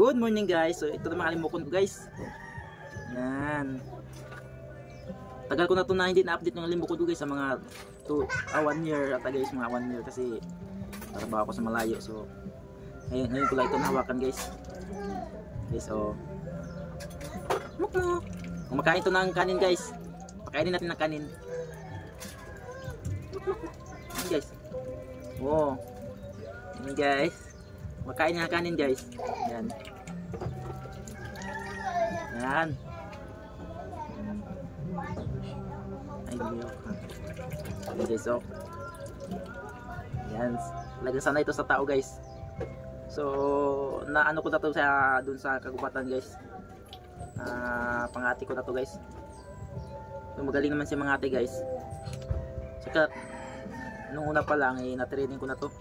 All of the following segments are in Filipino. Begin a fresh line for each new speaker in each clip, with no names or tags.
Good morning guys. So ito na mga limukon ko guys. Yan. Tagal ko na ito na hindi na-update ng limukon ko guys sa mga 1 year ata guys, mga 1 year kasi trabaho ako sa malayo. So ngayon ko lang ito nahawakan guys. Okay, so kumakain ito ng kanin guys. Pakainin natin ng kanin. Yan guys. Oh. Yan guys. Makain ng kanin guys. Yan. Yan. Ay, okay guys, so yan. Lagasan na ito sa tao guys. So naano ko na to sa dun sa kagubatan guys. Pangati ko na to guys. So, magaling naman si mga ate guys. Saka nung una pa lang na-training ko na to.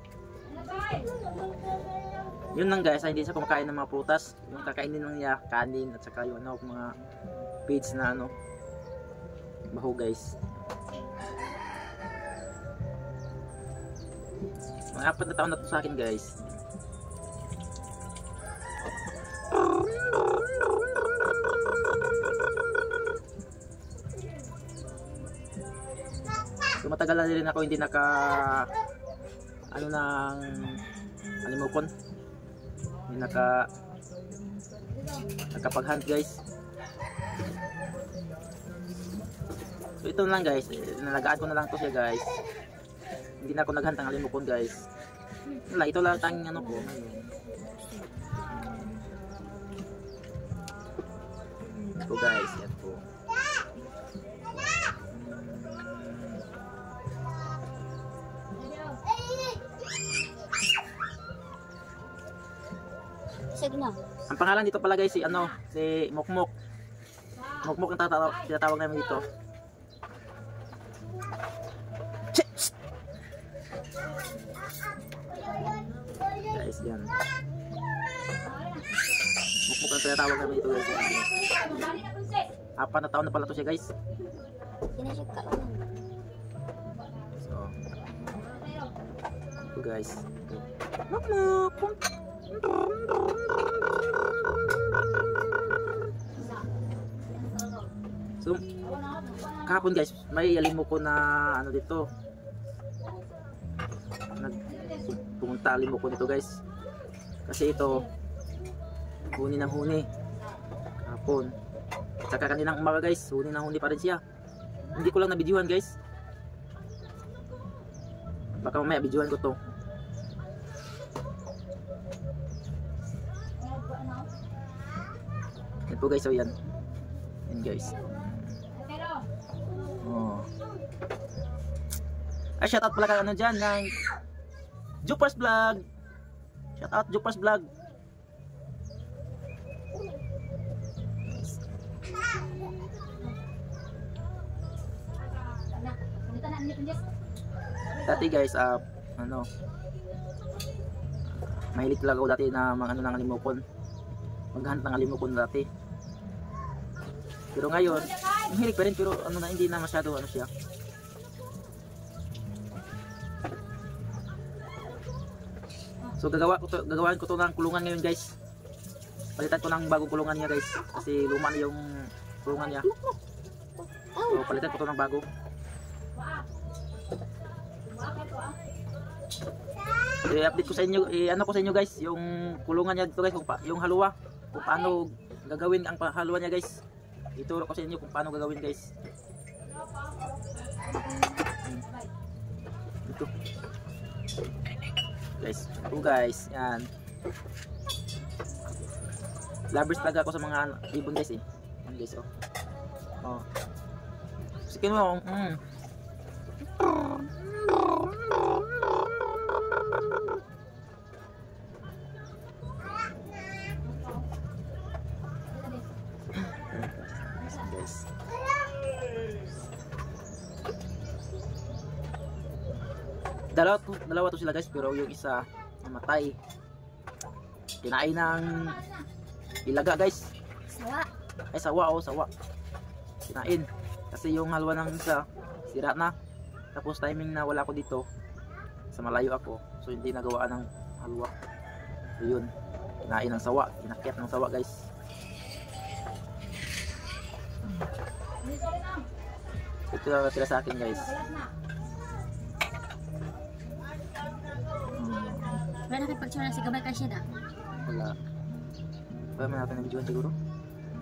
Yun lang guys, hindi siya kumakain ng mga prutas. Yung kakainin lang niya kanin at saka yung mga feeds na baho guys. Mga 4 na taon na to sa akin guys. So matagal na rin ako hindi ng alimukon. Hindi nakapag-hunt guys. So ito lang guys, nalagaan ko na lang to siya guys. Hindi na ako nag-hunt ng alimukon guys. Ito lang tanging ano ko ngayon. Ito guys, yan po. Ang pangalan dito pala guys si Mokmok. Mokmok ang tinatawag namin dito. Guys, yan. Mokmok ang tinatawag namin dito guys. 4 na taon na pala to siya guys. So, ito guys. Mokmok. So, kahapon guys, may alimukon na dito. Pumunta alimukon ito guys. Kasi ito huni ng huni. Kahapon. Saka kaninang umaga guys, huni ng huni pa rin siya. Hindi ko lang na-videohan guys. Baka mamaya videohan ko to. Yan po guys, so yan. Yan guys. Oh. Ay, shoutout pala ka dyan ng Jupers Vlog. Shoutout Jupers Vlog. Dati guys, mahilig talaga ako dati na ng alimukon. Maghunt ng alimukon dati. Pero ngayon, mahilig pa rin pero hindi na masyado siya. So gagawin ko to ng kulungan ngayon guys. Palitan ko ng bagong kulungan niya guys kasi luma na yung kulungan niya. So palitan ko to ng bago. I-update ko sa inyo, ko sa inyo guys yung kulungan niya dito guys, yung haluwa, kung paano gagawin ang haluwa niya guys. Ituro ko sa inyo kung paano gagawin guys. Ito guys, yan. Lovers talaga ako sa mga ibon guys yan guys oh. Sige mo guys. Dalawa to sila guys, pero yung isa namatay. Kinain ng ilaga guys. Sawa. Sawa. Kinain. Kasi yung halwa ng isa sira na. Tapos timing na wala ako dito. Sa malayo ako. So hindi nagawa ng halwa. So yun. Kinain ng sawa, inakyat ng sawa guys. Ito lang natira sa akin guys.
Wala na kayo pagtsura sa gamay kay siya da?
Wala. Pwede mo natin na-videoan siguro?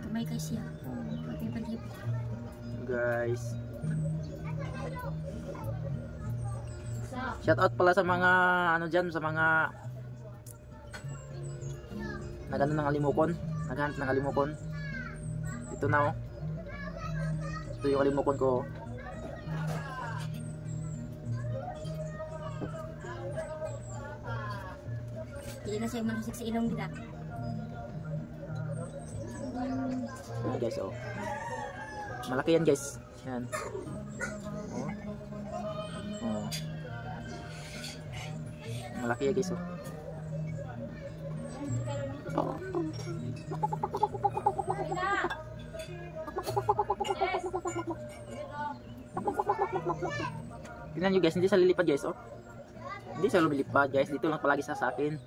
Gamay kay siya. Pagkipag-hip.
Guys. Shout out pala sa mga ano dyan, sa mga nagano ng alimukon, naghanap ng alimukon. Ito na oh. Ito yung alimukon ko.
Hindi na siya manusik sa ilong nila.
Ayan guys oh. Malaki yan guys. Yan. Oh. Oh. Malaki yan guys oh. Tingnan nyo guys, hindi siya lilipad guys oh. Hindi siya lumilipad guys, dito lang palagi sa akin.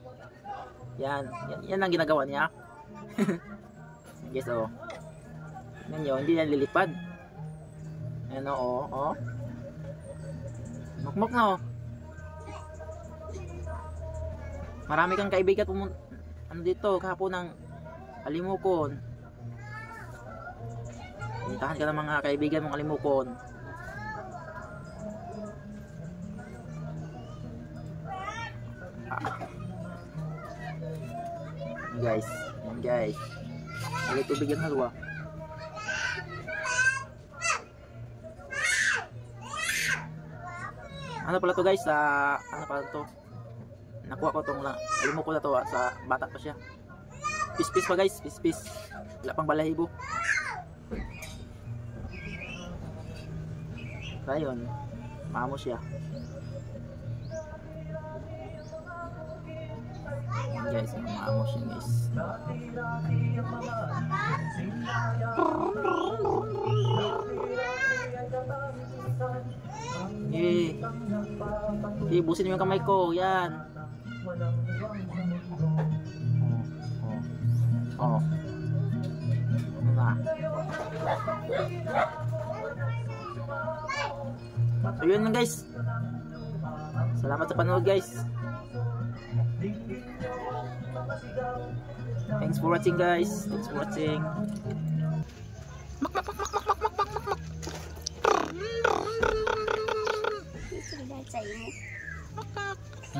Yan ang ginagawa niya. Guys oh. Tingnan nyo, hindi yan lilipad. Ayan oh, oh. Mukmuk na oh. Marami kang kaibigan pumunta ano dito kahapon ng alimukon. Puntahan ka ng mga kaibigan mong alimukon. Guys, yan guys. Lagay tubig yung halwa. Ano pala to guys? Ano pala to? Nakuha ko tong alimukon na to sa bata pa siya. Pis-pis pa guys, pis-pis. Wala pang balahibo. Ayun, maamo siya. Ayan guys, maamo siya guys. Ibusin mo yung kamay ko, yan. Oh. So yun lang guys. Salamat sa panood guys. Thanks for watching guys. Thanks for watching.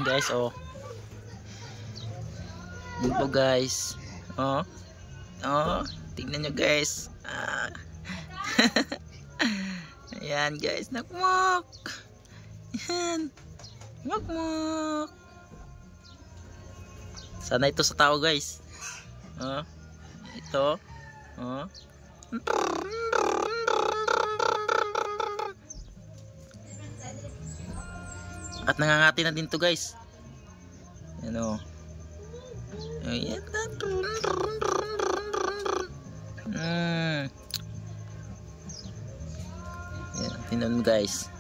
Guys, oh. Dito guys. Oh. Oh, tingnan nyo guys. Ayan guys, nakmok. Ayan. Nakmok. Sana ito sa tao guys. Oh. Ito. Oh. At nangangati na din to guys. Ayan o. Ayan. Ayan. Tingnan mo guys.